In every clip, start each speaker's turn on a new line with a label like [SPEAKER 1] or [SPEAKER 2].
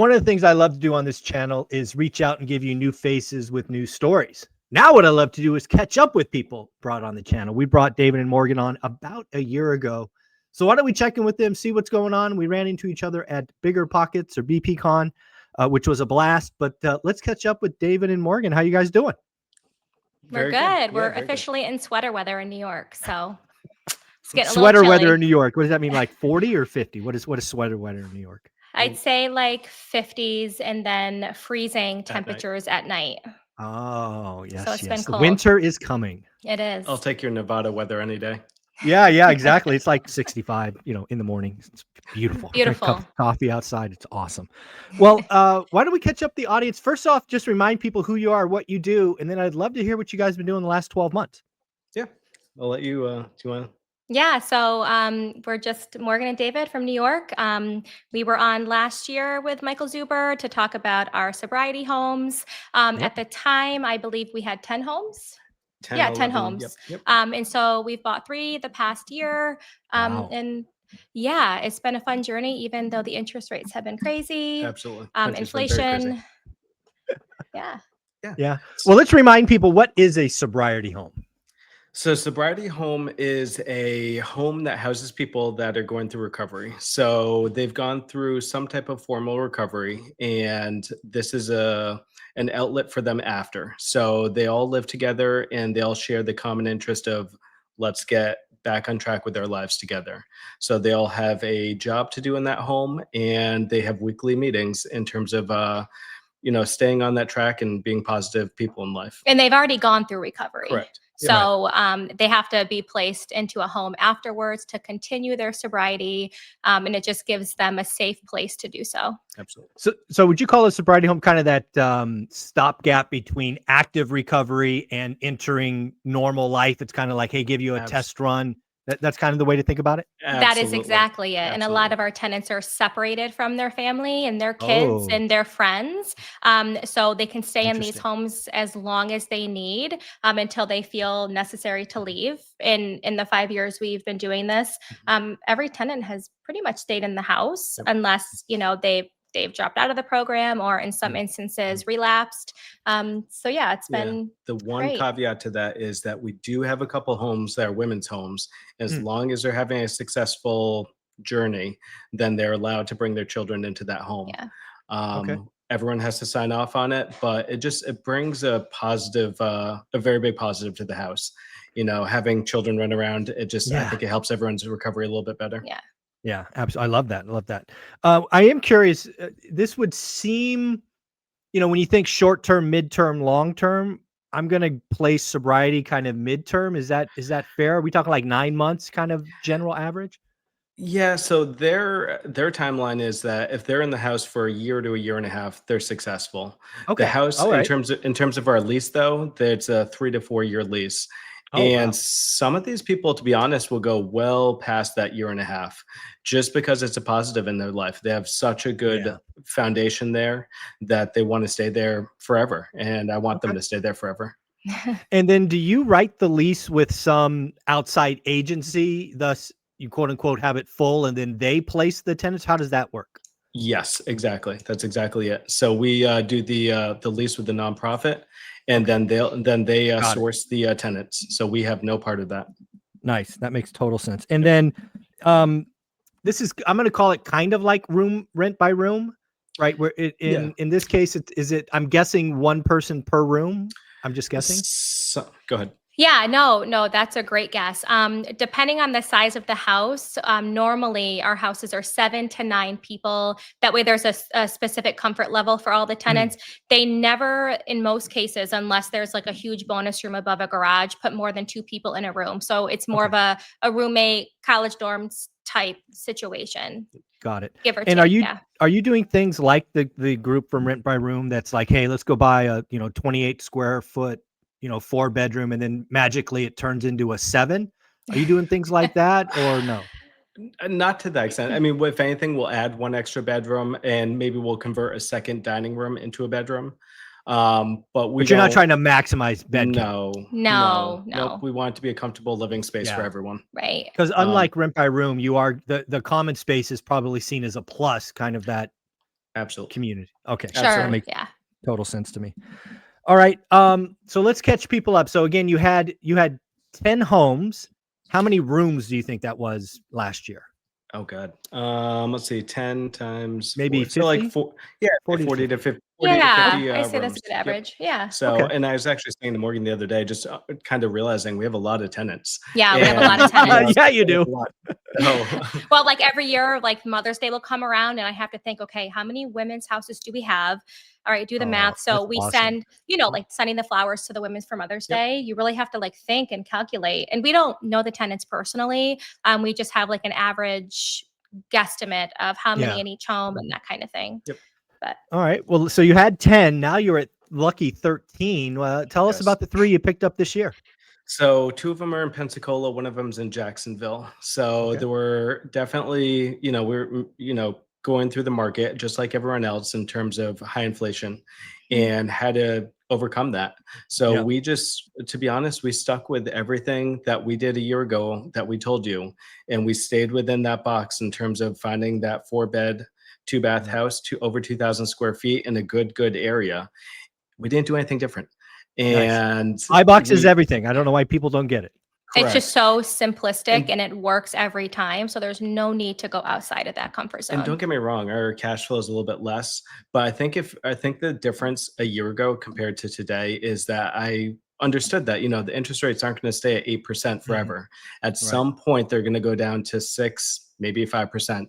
[SPEAKER 1] One of the things I love to do on this channel is reach out and give you new faces with new stories. Now what I love to do is catch up with people brought on the channel. We brought David and Morgan on about a year ago. So why don't we check in with them, see what's going on? We ran into each other at Bigger Pockets or BPCon, which was a blast. But let's catch up with David and Morgan. How you guys doing?
[SPEAKER 2] We're good. Yeah, we're officially in sweater weather in New York. So it's getting
[SPEAKER 1] sweater
[SPEAKER 2] a little chilly.
[SPEAKER 1] weather in New York. What does that mean? Like 40 or 50? What is sweater weather in New York?
[SPEAKER 2] I'd say like 50s and then freezing temperatures at night.
[SPEAKER 1] Oh, yes.
[SPEAKER 2] So it's been cold.
[SPEAKER 1] Winter is coming.
[SPEAKER 2] It is.
[SPEAKER 3] I'll take your Nevada weather any day.
[SPEAKER 1] Yeah, exactly. It's like 65, in the morning. It's beautiful.
[SPEAKER 2] Beautiful.
[SPEAKER 1] Drink a cup of coffee outside. It's awesome. Well, why don't we catch up the audience? First off, just remind people who you are, what you do, and then I'd love to hear what you guys have been doing the last 12 months.
[SPEAKER 3] Yeah, I'll let you, do you want to?
[SPEAKER 2] Yeah, so we're just Morgan and David from New York. We were on last year with Michael Zuber to talk about our sobriety homes. At the time, I believe we had 10 homes. 10 homes.
[SPEAKER 3] Yep.
[SPEAKER 2] And so we've bought 3 the past year.
[SPEAKER 1] Wow.
[SPEAKER 2] And yeah, it's been a fun journey, even though the interest rates have been crazy.
[SPEAKER 3] Absolutely.
[SPEAKER 2] Inflation. Yeah.
[SPEAKER 1] Well, let's remind people, what is a sobriety home?
[SPEAKER 3] So sobriety home is a home that houses people that are going through recovery. So they've gone through some type of formal recovery, and this is an outlet for them after. So they all live together and they all share the common interest of let's get back on track with their lives together. So they all have a job to do in that home, and they have weekly meetings in terms of staying on that track and being positive people in life.
[SPEAKER 2] And they've already gone through recovery.
[SPEAKER 3] Correct.
[SPEAKER 2] So they have to be placed into a home afterwards to continue their sobriety. And it just gives them a safe place to do so.
[SPEAKER 3] Absolutely.
[SPEAKER 1] So would you call a sobriety home kind of that stopgap between active recovery and entering normal life? It's kind of like, hey, give you a test run. That's kind of the way to think about it?
[SPEAKER 2] That is exactly it. Absolutely. And a lot of our tenants are separated from their family and their kids and their friends. So they can stay in these homes as long as they need until they feel necessary to leave. In the 5 years we've been doing this, every tenant has pretty much stayed in the house unless, they've dropped out of the program or in some instances relapsed. So yeah, it's been
[SPEAKER 3] the one
[SPEAKER 2] great.
[SPEAKER 3] Caveat to that is that we do have a couple homes that are women's homes. As long as they're having a successful journey, then they're allowed to bring their children into that home.
[SPEAKER 2] Yeah.
[SPEAKER 3] Everyone has to sign off on it, but it brings a positive, a very big positive to the house. Having children run around, I think it helps everyone's recovery a little bit better.
[SPEAKER 1] Yeah, absolutely. I love that. I am curious. This would seem, when you think short term, midterm, long term, I'm going to place sobriety kind of midterm. Is that fair? Are we talking like 9 months kind of general average?
[SPEAKER 3] Yeah. So their timeline is that if they're in the house for a year to a year and a half, they're successful.
[SPEAKER 1] Okay.
[SPEAKER 3] The house,
[SPEAKER 1] All right.
[SPEAKER 3] in terms of our lease, though, it's a 3 to 4 year lease. And some of these people, to be honest, will go well past that year and a half just because it's a positive in their life. They have such a good foundation there that they want to stay there forever. And I want them to stay there forever.
[SPEAKER 1] And then do you write the lease with some outside agency, thus you quote unquote have it full, and then they place the tenants? How does that work?
[SPEAKER 3] Yes, exactly. That's exactly it. So we do the lease with the nonprofit, and then they source the tenants. So we have no part of that. Nice.
[SPEAKER 1] That makes total sense. And then this is, I'm going to call it kind of like rent by room, right? Where in this case, I'm guessing one person per room. I'm just guessing.
[SPEAKER 3] Go ahead.
[SPEAKER 2] Yeah, no, that's a great guess. Depending on the size of the house, normally our houses are 7 to 9 people. That way there's a specific comfort level for all the tenants. They never, in most cases, unless there's like a huge bonus room above a garage, put more than 2 people in a room. So it's more of a roommate, college dorms type situation.
[SPEAKER 1] Got it.
[SPEAKER 2] Give or
[SPEAKER 1] and
[SPEAKER 2] take,
[SPEAKER 1] are you doing things like the group from Rent by Room that's like, hey, let's go buy a 28 square foot 4-bedroom, and then magically it turns into a 7? Are you doing things like that or no?
[SPEAKER 3] Not to that extent. I mean, if anything, we'll add 1 extra bedroom and maybe we'll convert a second dining room into a bedroom. But
[SPEAKER 1] you're not trying to maximize bed count.
[SPEAKER 2] No.
[SPEAKER 3] Nope. We want it to be a comfortable living space for everyone.
[SPEAKER 2] Right.
[SPEAKER 1] Because unlike Rent by Room, you are the common space is probably seen as a plus, kind of that
[SPEAKER 3] Absolutely.
[SPEAKER 1] community. Okay.
[SPEAKER 2] Sure.
[SPEAKER 1] That makes
[SPEAKER 2] Yeah.
[SPEAKER 1] total sense to me. All right. So let's catch people up. So again, you had 10 homes. How many rooms do you think that was last year?
[SPEAKER 3] Oh God. Let's see, 10 times
[SPEAKER 1] Maybe
[SPEAKER 3] 4. So like
[SPEAKER 1] 50?
[SPEAKER 3] 4, yeah,
[SPEAKER 1] 40 to
[SPEAKER 3] 40 to
[SPEAKER 1] 50.
[SPEAKER 3] 50, 40 to
[SPEAKER 2] Yeah,
[SPEAKER 3] 50
[SPEAKER 2] I say that's
[SPEAKER 3] rooms.
[SPEAKER 2] a good
[SPEAKER 3] Yep.
[SPEAKER 2] average. Yeah.
[SPEAKER 3] So,
[SPEAKER 1] Okay.
[SPEAKER 3] and I was actually saying to Morgan the other day, just kind of realizing we have a lot of tenants.
[SPEAKER 2] Yeah, we have a lot
[SPEAKER 3] And
[SPEAKER 2] of tenants.
[SPEAKER 1] Yeah, you do.
[SPEAKER 3] a lot. So,
[SPEAKER 2] Well, like every year, like Mother's Day will come around and I have to think, okay, how many women's houses do we have? All right, do the
[SPEAKER 1] Oh,
[SPEAKER 2] math. So
[SPEAKER 1] that's
[SPEAKER 2] we
[SPEAKER 1] awesome.
[SPEAKER 2] send, like sending the flowers to the women's for Mother's
[SPEAKER 3] Yep.
[SPEAKER 2] Day. You really have to like think and calculate. And we don't know the tenants personally. We just have like an average guesstimate of how many
[SPEAKER 1] Yeah.
[SPEAKER 2] in each home and that kind of thing.
[SPEAKER 3] Yep.
[SPEAKER 2] But
[SPEAKER 1] All right. Well, so you had 10. Now you're at lucky 13. Tell us
[SPEAKER 3] Yes.
[SPEAKER 1] about the 3 you picked up this year.
[SPEAKER 3] So 2 of them are in Pensacola, one of them's in Jacksonville. So
[SPEAKER 1] Okay.
[SPEAKER 3] there were definitely, we're, going through the market just like everyone else in terms of high inflation and had to overcome that. So
[SPEAKER 1] Yeah.
[SPEAKER 3] we just, to be honest, we stuck with everything that we did a year ago that we told you. And we stayed within that box in terms of finding that 4-bed, 2-bath
[SPEAKER 1] Yeah.
[SPEAKER 3] house to over 2,000 square feet in a good area. We didn't do anything different.
[SPEAKER 1] Nice.
[SPEAKER 3] And
[SPEAKER 1] iBox is everything. I don't know why people don't get it.
[SPEAKER 2] it's just
[SPEAKER 3] correct.
[SPEAKER 2] so simplistic
[SPEAKER 3] And
[SPEAKER 2] and it works every time. So there's no need to go outside of that comfort
[SPEAKER 3] And
[SPEAKER 2] zone.
[SPEAKER 3] don't get me wrong, our cash flow is a little bit less, but I think the difference a year ago compared to today is that I understood that, the interest rates aren't going to stay at 8%
[SPEAKER 1] Mhm.
[SPEAKER 3] forever. At
[SPEAKER 1] Right.
[SPEAKER 3] some point, they're going to go down to 6, maybe 5%.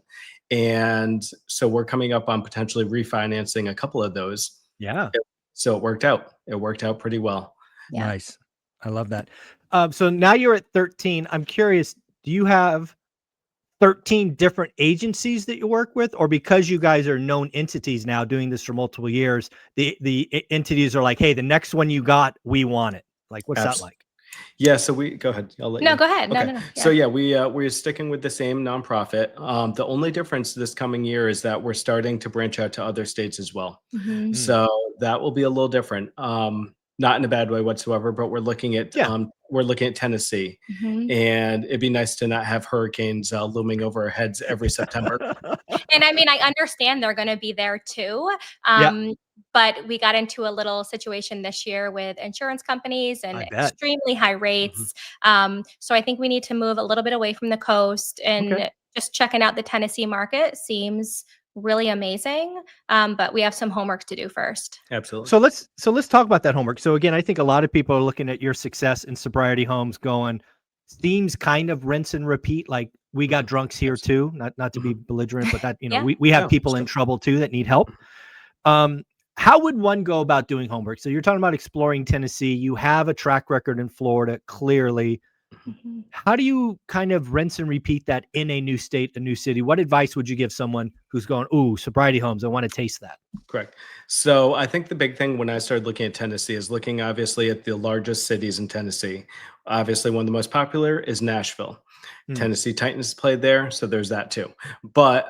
[SPEAKER 3] And so we're coming up on potentially refinancing a couple of those.
[SPEAKER 1] Yeah.
[SPEAKER 3] So it worked out. It worked out pretty well.
[SPEAKER 2] Yeah.
[SPEAKER 1] Nice. I love that. So now you're at 13. I'm curious, do you have 13 different agencies that you work with, or because you guys are known entities now doing this for multiple years, the entities are like, hey, the next one you got, we want it. Like, what's that
[SPEAKER 3] Abs-
[SPEAKER 1] like?
[SPEAKER 3] Yeah, so we go ahead. I'll let
[SPEAKER 2] No,
[SPEAKER 3] you.
[SPEAKER 2] go ahead.
[SPEAKER 3] Okay.
[SPEAKER 2] No.
[SPEAKER 3] So
[SPEAKER 2] Yeah.
[SPEAKER 3] yeah, we're sticking with the same nonprofit. The only difference this coming year is that we're starting to branch out to other states as well.
[SPEAKER 2] Mhm.
[SPEAKER 1] Mm.
[SPEAKER 3] So that will be a little different. Not in a bad way whatsoever, but
[SPEAKER 1] Yeah.
[SPEAKER 3] we're looking at Tennessee,
[SPEAKER 2] Mhm.
[SPEAKER 3] and it'd be nice to not have hurricanes looming over our heads every September.
[SPEAKER 2] And I mean, I understand they're gonna be there too.
[SPEAKER 1] Yeah,
[SPEAKER 2] But we got into a little situation this year with insurance companies
[SPEAKER 1] I
[SPEAKER 2] and
[SPEAKER 1] bet.
[SPEAKER 2] extremely high
[SPEAKER 1] Mhm.
[SPEAKER 2] rates. So I think we need to move a little bit away from the coast
[SPEAKER 1] Okay.
[SPEAKER 2] and just checking out the Tennessee market seems really amazing. But we have some homework to do first.
[SPEAKER 3] Absolutely.
[SPEAKER 1] So let's talk about that homework. So again, I think a lot of people are looking at your success in sobriety homes going, themes kind of rinse and repeat. Like we got
[SPEAKER 3] Mhm.
[SPEAKER 1] drunks here
[SPEAKER 3] Absolutely.
[SPEAKER 1] too, not to be belligerent, but that,
[SPEAKER 2] Yeah.
[SPEAKER 1] we have
[SPEAKER 3] No, it's
[SPEAKER 1] people in
[SPEAKER 3] good.
[SPEAKER 1] trouble too that need help. Um, how would one go about doing homework? So you're talking about exploring Tennessee. You have a track record in Florida, clearly.
[SPEAKER 3] Mhm.
[SPEAKER 2] Mhm.
[SPEAKER 1] How do you kind of rinse and repeat that in a new state, a new city? What advice would you give someone who's going, ooh, sobriety homes, I want to taste that?
[SPEAKER 3] Correct. So I think the big thing when I started looking at Tennessee is looking obviously at the largest cities in Tennessee. Obviously, one of the most popular is Nashville.
[SPEAKER 1] Hmm.
[SPEAKER 3] Tennessee Titans played there, so there's that too. But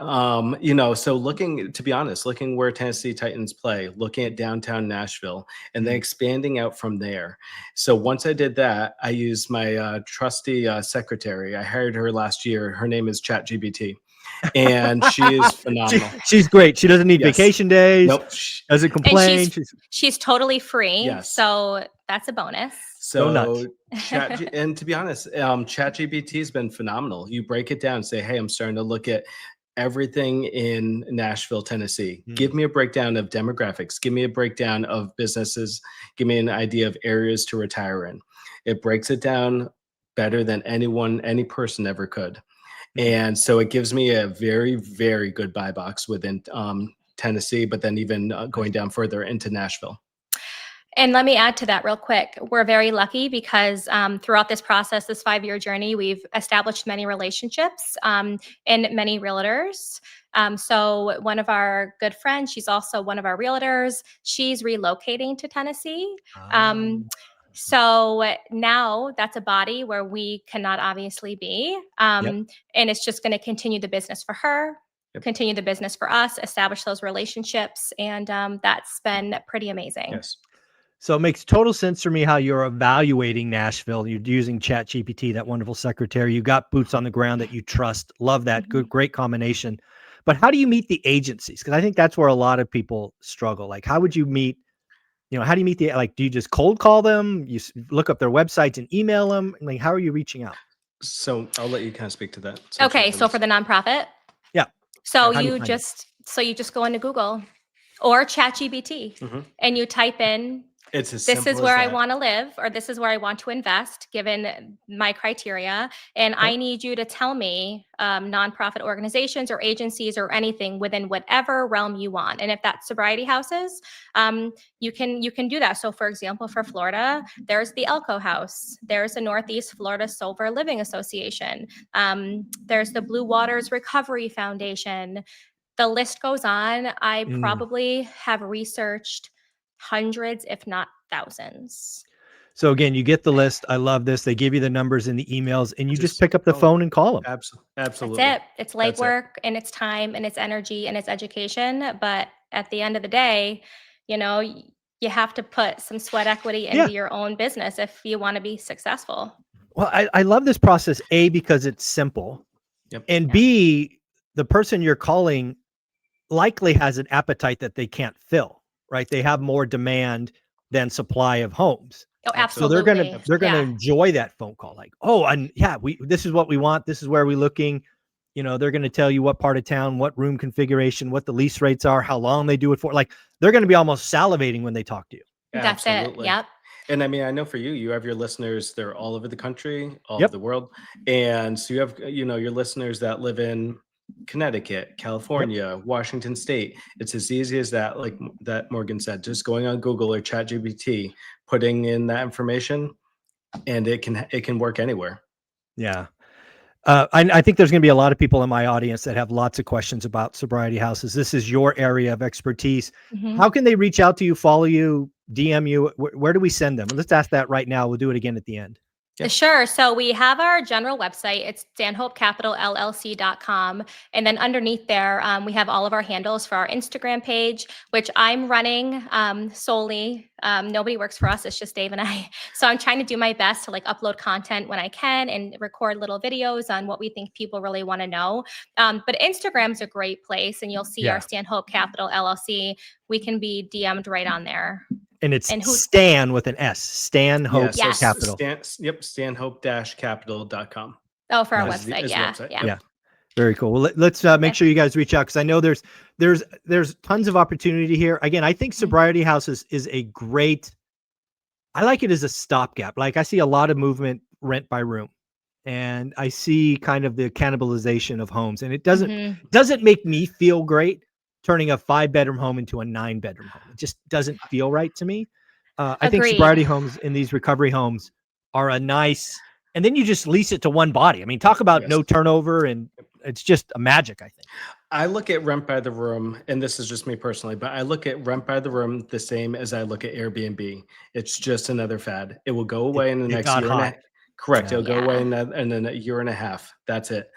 [SPEAKER 3] so looking, to be honest, looking where Tennessee Titans play, looking at downtown Nashville, and then
[SPEAKER 1] Hmm.
[SPEAKER 3] expanding out from there. So once I did that, I used my trusty secretary. I hired her last year. Her name is ChatGPT, and she is phenomenal.
[SPEAKER 1] She's great. She doesn't need
[SPEAKER 3] Yes.
[SPEAKER 1] vacation days,
[SPEAKER 3] Nope.
[SPEAKER 1] doesn't
[SPEAKER 2] And
[SPEAKER 1] complain.
[SPEAKER 2] she's totally free.
[SPEAKER 3] Yes.
[SPEAKER 2] So that's a bonus.
[SPEAKER 1] Go nuts.
[SPEAKER 3] So and to be honest, ChatGPT has been phenomenal. You break it down, say, "Hey, I'm starting to look at everything in Nashville, Tennessee.
[SPEAKER 1] Hmm.
[SPEAKER 3] Give me a breakdown of demographics. Give me a breakdown of businesses. Give me an idea of areas to retire in." It breaks it down better than any person ever could.
[SPEAKER 1] Hmm.
[SPEAKER 3] And so it gives me a very, very good buy box within Tennessee, but then even
[SPEAKER 1] Nice.
[SPEAKER 3] going down further into Nashville.
[SPEAKER 2] And let me add to that real quick. We're very lucky because throughout this process, this 5-year journey, we've established many relationships and many realtors. So one of our good friends, she's also one of our realtors. She's relocating to Tennessee.
[SPEAKER 1] Ah,
[SPEAKER 2] Um, so now that's a body where we cannot obviously be.
[SPEAKER 1] yep.
[SPEAKER 2] And it's just going to continue the business for her,
[SPEAKER 3] Yep.
[SPEAKER 2] continue the business for us, establish those relationships. And that's been pretty amazing.
[SPEAKER 3] Yes.
[SPEAKER 1] So it makes total sense for me how you're evaluating Nashville. You're using ChatGPT, that wonderful secretary. You got boots on the ground that you trust. Love that.
[SPEAKER 2] Mhm.
[SPEAKER 1] Good, great combination. But how do you meet the agencies? Because I think that's where a lot of people struggle. Like, how would you meet, how do you meet do you just cold call them? You look up their websites and email them? Like, how are you reaching out?
[SPEAKER 3] So I'll let you kind of speak to that.
[SPEAKER 2] Okay. So for the nonprofit.
[SPEAKER 1] Yeah.
[SPEAKER 2] So
[SPEAKER 1] How do you
[SPEAKER 2] you
[SPEAKER 1] find it?
[SPEAKER 2] just go into Google or ChatGPT and you type in,
[SPEAKER 3] It's as
[SPEAKER 2] this
[SPEAKER 3] simple
[SPEAKER 2] is
[SPEAKER 3] as
[SPEAKER 2] where I
[SPEAKER 3] that.
[SPEAKER 2] want to live, or this is where I want to invest given my criteria. And I need you to tell me nonprofit organizations or agencies or anything within whatever realm you want. And if that's sobriety houses, you can do that. So for example, for Florida, there's the Elko House. There's the Northeast Florida Sober Living Association. There's the Blue Waters Recovery Foundation. The list goes on. I probably have researched hundreds, if not thousands.
[SPEAKER 1] So again, you get the list. I love this. They give you the numbers in the emails and you just pick up the phone and call them.
[SPEAKER 3] Absolutely.
[SPEAKER 2] That's it. It's legwork and it's time and it's energy and it's education. But at the end of the day, you have to put some sweat equity into your own business if you want to be successful.
[SPEAKER 1] Well, I love this process, A, because it's simple.
[SPEAKER 3] Yep.
[SPEAKER 1] And B, the person you're calling likely has an appetite that they can't fill, right? They have more demand than supply of homes.
[SPEAKER 2] Oh, absolutely.
[SPEAKER 1] So they're gonna enjoy that phone call. Like, oh, and this is what we want. This is where we're looking. They're going to tell you what part of town, what room configuration, what the lease rates are, how long they do it for. Like, they're going to be almost salivating when they talk to you.
[SPEAKER 2] That's
[SPEAKER 3] Absolutely.
[SPEAKER 2] it. Yep.
[SPEAKER 3] And I mean, I know for you have your listeners, they're all over the country, all over the world. And so you have, your listeners that live in Connecticut, California, Washington State. It's as easy as that, like that Morgan said, just going on Google or ChatGPT, putting in that information, and it can work anywhere.
[SPEAKER 1] Yeah. I think there's going to be a lot of people in my audience that have lots of questions about sobriety houses. This is your area of expertise. How can they reach out to you, follow you, DM you? Where do we send them? Let's ask that right now. We'll do it again at the end.
[SPEAKER 3] Yep.
[SPEAKER 2] Sure. So we have our general website. It's stanhopecapitallllc.com. And then underneath there, we have all of our handles for our Instagram page, which I'm running solely. Nobody works for us. It's just Dave and I. So I'm trying to do my best to upload content when I can and record little videos on what we think people really want to know. But Instagram's a great place, and you'll see our Stanhope Capital LLC. We can be DM'd right on there.
[SPEAKER 1] And it's Stan with an S. Stanhope Capital.
[SPEAKER 3] Stanhope-capital.com.
[SPEAKER 2] Oh, for our website.
[SPEAKER 3] Website.
[SPEAKER 2] Yeah.
[SPEAKER 1] Very cool. Well, let's make sure you guys reach out, because I know there's tons of opportunity here. Again, I think sobriety houses is a great. I like it as a stopgap. Like, I see a lot of movement rent by room, and I see kind of the cannibalization of homes, and it doesn't make me feel great turning a 5-bedroom home into a 9-bedroom home. It just doesn't feel right to me. I think sobriety homes and these recovery homes are a nice, and then you just lease it to one body. I mean, talk about no turnover, and it's just a magic, I think.
[SPEAKER 3] I look at rent by the room, and this is just me personally, but I look at rent by the room the same as I look at Airbnb. It's just another fad. It will go away in the next year and a half. Correct. It'll go away in a year and a half. That's it.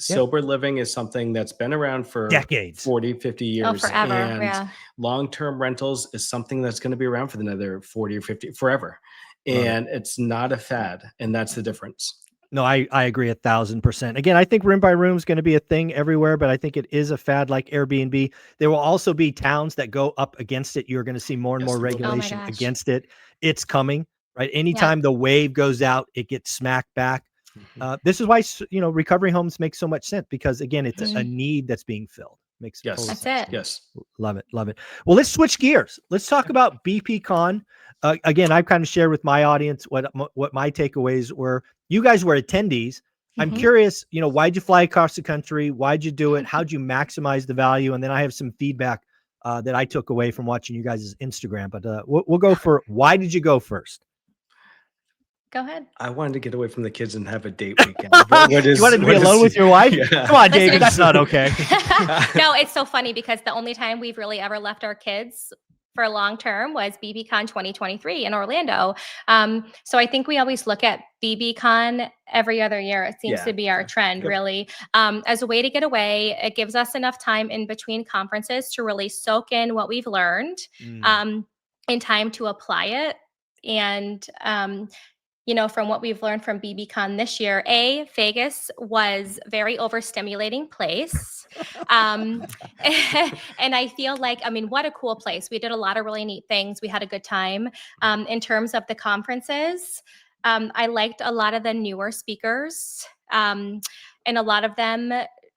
[SPEAKER 3] Sober living is something that's been around for
[SPEAKER 1] decades,
[SPEAKER 3] 40, 50 years.
[SPEAKER 2] Oh, forever.
[SPEAKER 3] And long-term rentals is something that's going to be around for another 40 or 50, forever. And it's not a fad. And that's the difference.
[SPEAKER 1] No, I agree 1,000%. Again, I think room by room is going to be a thing everywhere, but I think it is a fad like Airbnb. There will also be towns that go up against it. You're going to see more and more regulation against it. It's coming, right? Anytime the wave goes out, it gets smacked back. This is why, recovery homes make so much sense, because again, it's a need that's being filled. Makes total sense.
[SPEAKER 2] That's it.
[SPEAKER 3] Yes.
[SPEAKER 1] Love it. Love it. Well, let's switch gears. Let's talk about BPCon. Again, I've kind of shared with my audience what my takeaways were. You guys were attendees. I'm curious, why'd you fly across the country? Why'd you do it? How'd you maximize the value? And then I have some feedback that I took away from watching you guys' Instagram, but we'll go for why did you go first?
[SPEAKER 2] Go ahead.
[SPEAKER 3] I wanted to get away from the kids and have a date weekend.
[SPEAKER 1] You wanted to be alone with your wife? Yeah. Come on, David, that's not okay.
[SPEAKER 2] No, it's so funny because the only time we've really ever left our kids for long term was BBCon 2023 in Orlando. So I think we always look at BBCon every other year. It seems to be our trend, really, as a way to get away. It gives us enough time in between conferences to really soak in what we've learned in time to apply it. And from what we've learned from BBCon this year, Vegas was very overstimulating place. And I feel like, what a cool place. We did a lot of really neat things. We had a good time. In terms of the conferences, I liked a lot of the newer speakers. And a lot of them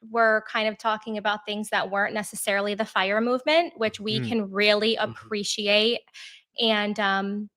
[SPEAKER 2] were kind of talking about things that weren't necessarily the FIRE movement, which we can really appreciate. And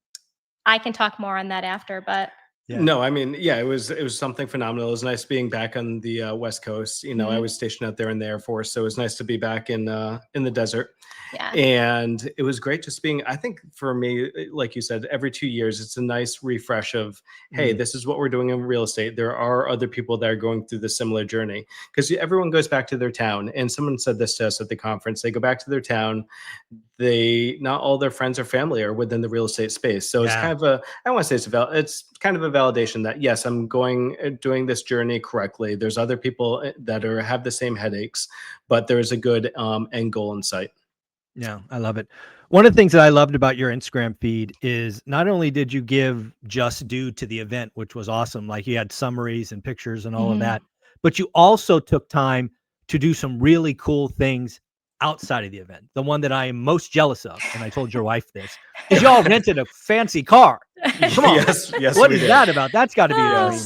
[SPEAKER 2] I can talk more on that after, but
[SPEAKER 3] No, it was something phenomenal. It was nice being back on the West Coast. I was stationed out there in the Air Force, so it was nice to be back in the desert.
[SPEAKER 2] yeah.
[SPEAKER 3] And it was great just being, I think for me, like you said, every 2 years, it's a nice refresh of, hey, this is what we're doing in real estate. There are other people that are going through the similar journey, because everyone goes back to their town. And someone said this to us at the conference. They go back to their town. Not all their friends or family are within the real estate space. So it's kind of I don't want to say it's kind of a validation that, yes, I'm doing this journey correctly. There's other people that have the same headaches, but there is a good end goal in sight.
[SPEAKER 1] Yeah, I love it. One of the things that I loved about your Instagram feed is not only did you give just due to the event, which was awesome, like you had summaries and pictures and all of that, but you also took time to do some really cool things outside of the event. The one that I am most jealous of, and I told your wife this, is y'all rented a fancy car. Come on.
[SPEAKER 3] Yes.
[SPEAKER 1] What is that about? That's got to be a dream.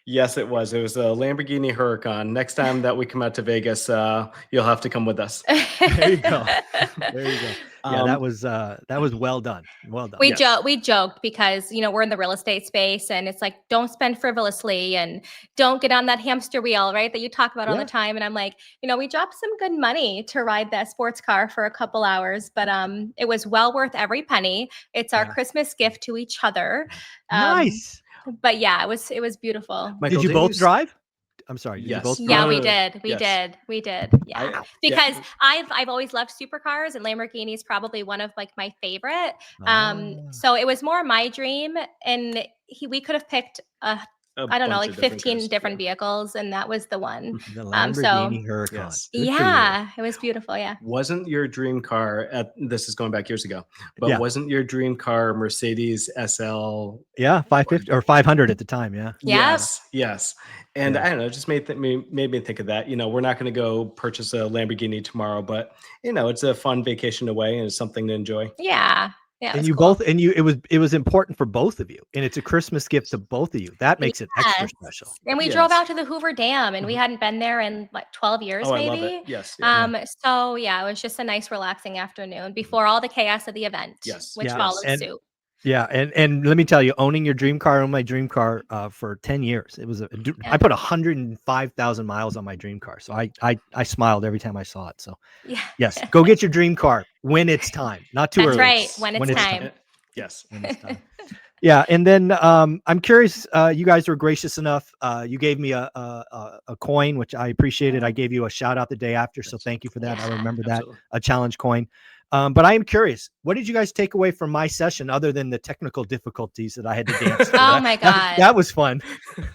[SPEAKER 3] Yes, it was. It was a Lamborghini Huracan. Next time that we come out to Vegas, you'll have to come with us.
[SPEAKER 1] There you go. There you go. Yeah, that was well done. Well done.
[SPEAKER 2] We joked because, we're in the real estate space, and it's like, don't spend frivolously and don't get on that hamster wheel, right? That you talk about all the time. And I'm like, we dropped some good money to ride that sports car for a couple hours, but it was well worth every penny. It's our Christmas gift to each other.
[SPEAKER 1] Nice.
[SPEAKER 2] But yeah, it was beautiful.
[SPEAKER 3] Michael,
[SPEAKER 1] did you both drive? I'm sorry.
[SPEAKER 3] Yes.
[SPEAKER 1] You both
[SPEAKER 2] yeah,
[SPEAKER 1] drive?
[SPEAKER 2] we did. Yeah. Because I've always loved supercars, and Lamborghini is probably one of like my favorite. So it was more my dream, and we could have picked I don't know, like 15 different vehicles, and that was the one.
[SPEAKER 1] The Lamborghini Huracan.
[SPEAKER 3] Yes.
[SPEAKER 2] It was beautiful. Yeah.
[SPEAKER 3] Wasn't your dream car this is going back years ago, but wasn't your dream car Mercedes SL?
[SPEAKER 1] Yeah, 550 or 500 at the time. Yeah.
[SPEAKER 3] Yes. And I don't know, it just made me think of that. We're not going to go purchase a Lamborghini tomorrow, but it's a fun vacation away and it's something to enjoy.
[SPEAKER 2] Yeah. Yeah,
[SPEAKER 1] and you
[SPEAKER 2] cool.
[SPEAKER 1] both, and it was important for both of you, and it's a Christmas gift to both of you. That makes it extra special.
[SPEAKER 2] And we drove out to the Hoover Dam, and we hadn't been there in like 12 years, maybe.
[SPEAKER 3] I love it. Yes.
[SPEAKER 2] So yeah, it was just a nice, relaxing afternoon before all the chaos of the event, which followed suit.
[SPEAKER 1] Yeah, and let me tell you, owning your dream car, my dream car for 10 years. It was I put 105,000 miles on my dream car, so I smiled every time I saw it. So yes, go get your dream car when it's time, not too early.
[SPEAKER 2] That's right, when it's time.
[SPEAKER 3] Yes,
[SPEAKER 1] when it's time. Yeah, and then I'm curious. You guys were gracious enough. You gave me a coin, which I appreciated. I gave you a shout out the day after, so thank you for that. I remember that, a challenge coin. But I am curious, what did you guys take away from my session other than the technical difficulties that I had to dance through?
[SPEAKER 2] Oh my God.
[SPEAKER 1] That was fun.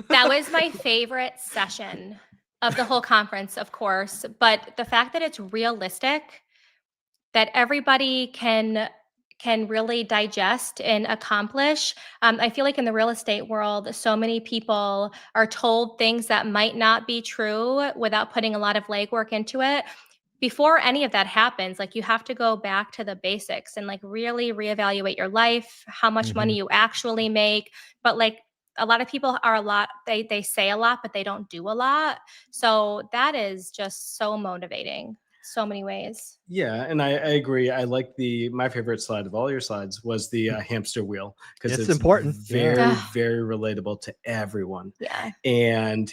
[SPEAKER 2] That was my favorite session of the whole conference, of course. But the fact that it's realistic, that everybody can really digest and accomplish. I feel like in the real estate world, so many people are told things that might not be true without putting a lot of legwork into it. Before any of that happens, like you have to go back to the basics and like really reevaluate your life, how much money you actually make. But like a lot of people are they say a lot, but they don't do a lot. So that is just so motivating. So many ways.
[SPEAKER 3] Yeah, and I agree. I like my favorite slide of all your slides was the hamster wheel, because it's
[SPEAKER 1] important.
[SPEAKER 3] Very, very relatable to everyone.
[SPEAKER 2] Yeah.
[SPEAKER 3] And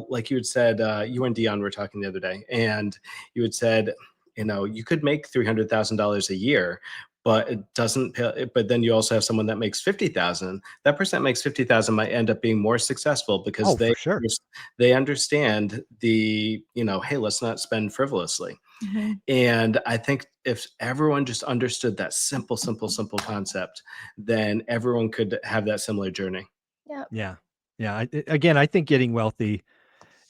[SPEAKER 3] like you had said, you and Dion were talking the other day, and you had said, you could make $300,000 a year, but it doesn't pay, but then you also have someone that makes 50,000. That person that makes 50,000 might end up being more successful because they understand the, hey, let's not spend frivolously. And I think if everyone just understood that simple concept, then everyone could have that similar journey.
[SPEAKER 2] Yeah.
[SPEAKER 1] Again, I think getting wealthy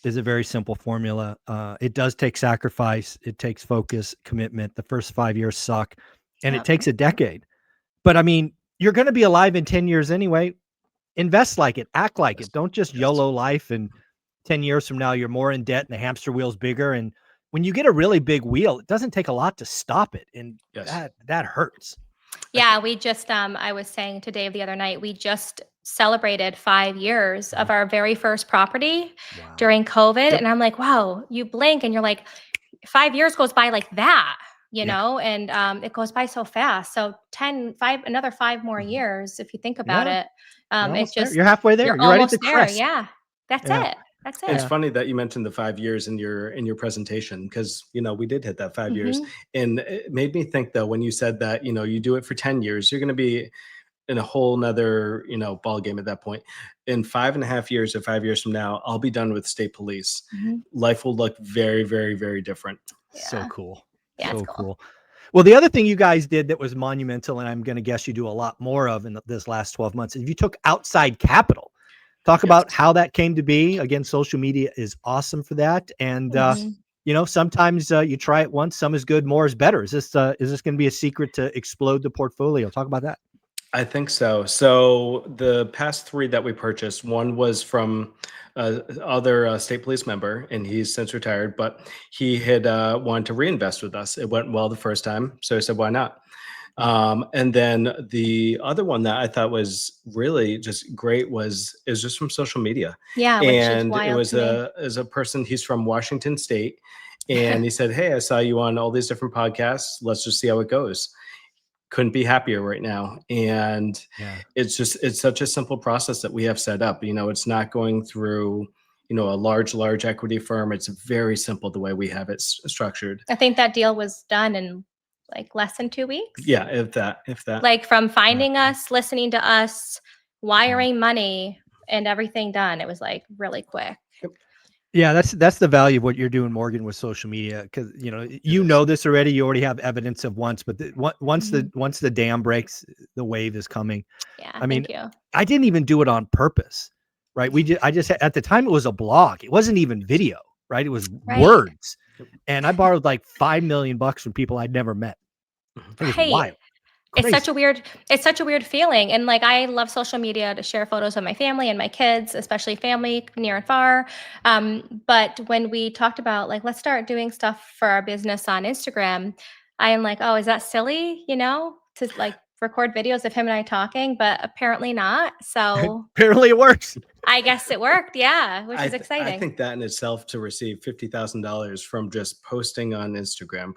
[SPEAKER 1] is a very simple formula. It does take sacrifice. It takes focus, commitment. The first 5 years suck, and it takes a decade. But I mean, you're going to be alive in 10 years anyway. invest like it, act like it. Don't just YOLO life and 10 years from now, you're more in debt and the hamster wheel's bigger. And when you get a really big wheel, it doesn't take a lot to stop it. And that hurts.
[SPEAKER 2] Yeah, we just, I was saying to Dave the other night, we just celebrated 5 years of our very first property during COVID. And I'm like, wow, you blink and you're like, 5 years goes by like that, you know, and it goes by so fast. So another 5 more years, if you think about it, it just,
[SPEAKER 1] you're halfway there. You're right at the crest.
[SPEAKER 2] Yeah, that's it. That's it.
[SPEAKER 3] It's funny that you mentioned the 5 years in your presentation, because we did hit that 5 years, and it made me think, though, when you said that you do it for 10 years, you're going to be in a whole nother ball game at that point. In 5.5 years or 5 years from now, I'll be done with state police. Life will look very, very, very different.
[SPEAKER 1] So cool.
[SPEAKER 2] Yeah,
[SPEAKER 1] so cool. Well, the other thing you guys did that was monumental, and I'm going to guess you do a lot more of in this last 12 months, is you took outside capital. Talk about how that came to be. Again, social media is awesome for that. And, sometimes you try it once, some is good, more is better. Is this going to be a secret to explode the portfolio? Talk about that.
[SPEAKER 3] I think so. So the past 3 that we purchased, one was from other state police member, and he's since retired, but he had wanted to reinvest with us. It went well the first time, so I said, why not? And then the other one that I thought was really just great is just from social media.
[SPEAKER 2] Yeah,
[SPEAKER 3] and it was a person. He's from Washington State, and he said, "Hey, I saw you on all these different podcasts. Let's just see how it goes." Couldn't be happier right now. And it's such a simple process that we have set up. It's not going through a large equity firm. It's very simple the way we have it structured.
[SPEAKER 2] I think that deal was done in like less than 2 weeks.
[SPEAKER 3] Yeah, if that.
[SPEAKER 2] Like from finding us, listening to us, wiring money, and everything done, it was like really quick.
[SPEAKER 1] Yeah, that's the value of what you're doing, Morgan, with social media, because you know this already. You already have evidence of once, but once the dam breaks, the wave is coming.
[SPEAKER 2] Yeah,
[SPEAKER 1] I mean,
[SPEAKER 2] thank you.
[SPEAKER 1] I didn't even do it on purpose, right? I just at the time it was a blog. It wasn't even video, right? It was words, and I borrowed like $5 million from people I'd never met. It was wild. Crazy.
[SPEAKER 2] It's such a weird feeling. And like, I love social media to share photos of my family and my kids, especially family near and far. But when we talked about like, let's start doing stuff for our business on Instagram, I am like, oh, is that silly? To like record videos of him and I talking, but apparently not. So
[SPEAKER 1] apparently it works.
[SPEAKER 2] I guess it worked. Yeah. Which is exciting.
[SPEAKER 3] I think that in itself, to receive $50,000 from just posting on Instagram,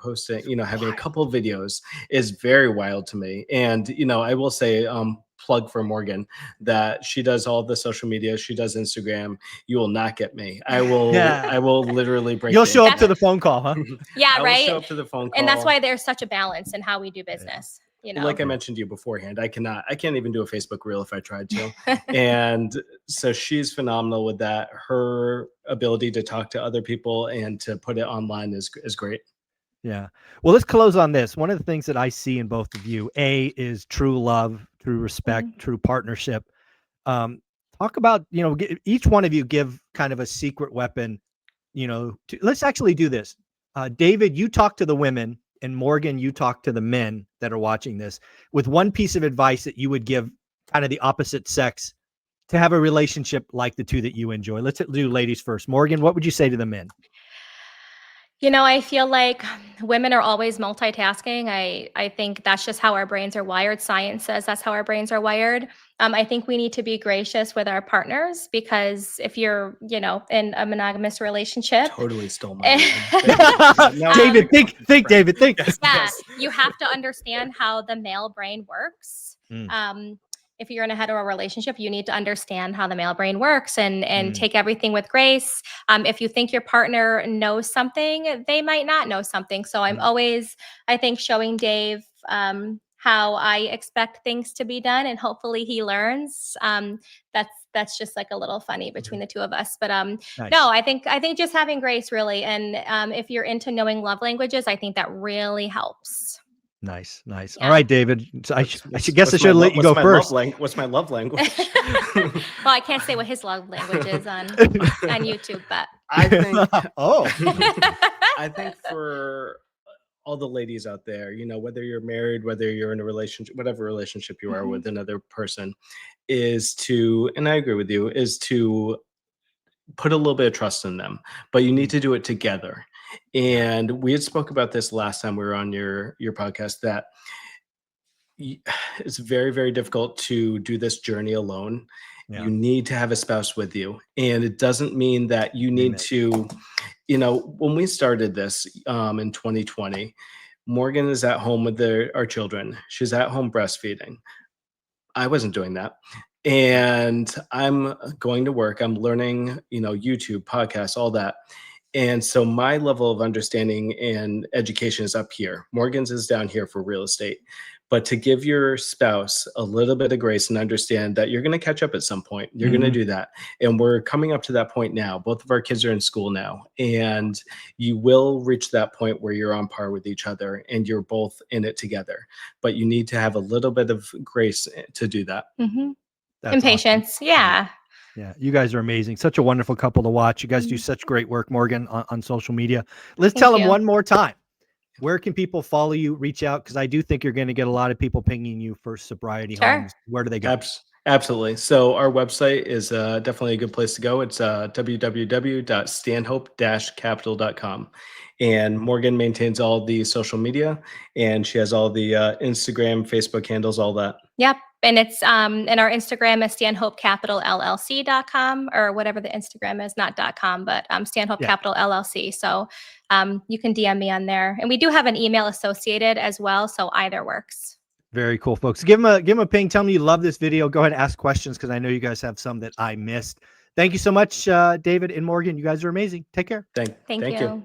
[SPEAKER 3] having a couple of videos is very wild to me. And, I will say, plug for Morgan, that she does all the social media. She does Instagram. You will not get me. I will literally break.
[SPEAKER 1] You'll show up to the phone call, huh?
[SPEAKER 2] Yeah. Right.
[SPEAKER 3] Show up to the phone call.
[SPEAKER 2] And that's why there's such a balance in how we do business.
[SPEAKER 3] Like I mentioned to you beforehand, I can't even do a Facebook reel if I tried to. And so she's phenomenal with that. Her ability to talk to other people and to put it online is great.
[SPEAKER 1] Yeah. Well, let's close on this. One of the things that I see in both of you, is true love, true respect, true partnership. Talk about, each one of you give kind of a secret weapon, let's actually do this. David, you talk to the women, and Morgan, you talk to the men that are watching this with one piece of advice that you would give kind of the opposite sex to have a relationship like the two that you enjoy. Let's do ladies first. Morgan, what would you say to the men?
[SPEAKER 2] I feel like women are always multitasking. I think that's just how our brains are wired. Science says that's how our brains are wired. I think we need to be gracious with our partners, because if you're, in a monogamous relationship.
[SPEAKER 3] Totally stole my
[SPEAKER 1] David, think, David, think.
[SPEAKER 2] Yeah, you have to understand how the male brain works. If you're in a hetero relationship, you need to understand how the male brain works and take everything with grace. If you think your partner knows something, they might not know something. So I'm always, I think, showing Dave how I expect things to be done, and hopefully he learns. That's just like a little funny between the two of us. But nice. No, I think just having grace, really. And if you're into knowing love languages, I think that really helps.
[SPEAKER 1] Nice. Yeah. All right, David. So I should let you go first.
[SPEAKER 3] What's my love language?
[SPEAKER 2] Well, I can't say what his love language is on YouTube, but
[SPEAKER 3] I think. I think for all the ladies out there, whether you're married, whether you're in a relationship, whatever relationship you are with another person, is to, and I agree with you, is to put a little bit of trust in them, but you need to do it together. And we had spoke about this last time we were on your podcast, that it's very, very difficult to do this journey alone. You need to have a spouse with you. And it doesn't mean that you need to, when we started this in 2020, Morgan is at home with our children. She's at home breastfeeding. I wasn't doing that. And I'm going to work. I'm learning, YouTube, podcasts, all that. And so my level of understanding and education is up here. Morgan's is down here for real estate. But to give your spouse a little bit of grace and understand that you're going to catch up at some point. You're going to do that. And we're coming up to that point now. Both of our kids are in school now. And you will reach that point where you're on par with each other and you're both in it together. But you need to have a little bit of grace to do that.
[SPEAKER 2] And patience. Awesome. Yeah.
[SPEAKER 1] Yeah, you guys are amazing. Such a wonderful couple to watch. You guys do such great work, Morgan, on social media. Let's tell them one more time. Where can people follow you, reach out? Because I do think you're going to get a lot of people pinging you for sobriety homes. Where do they go?
[SPEAKER 3] Absolutely. So our website is definitely a good place to go. It's www.stanhope-capital.com. And Morgan maintains all the social media, and she has all the Instagram, Facebook handles, all that.
[SPEAKER 2] Yep. And it's and our Instagram is stanhopecapitallllc.com, or whatever the Instagram is, not .com, but Stanhope Capital LLC. So you can DM me on there. And we do have an email associated as well. So either works.
[SPEAKER 1] Very cool, folks. Give them a ping. Tell me you love this video. Go ahead and ask questions, because I know you guys have some that I missed. Thank you so much, David and Morgan. You guys are amazing. Take care.
[SPEAKER 3] Thank you.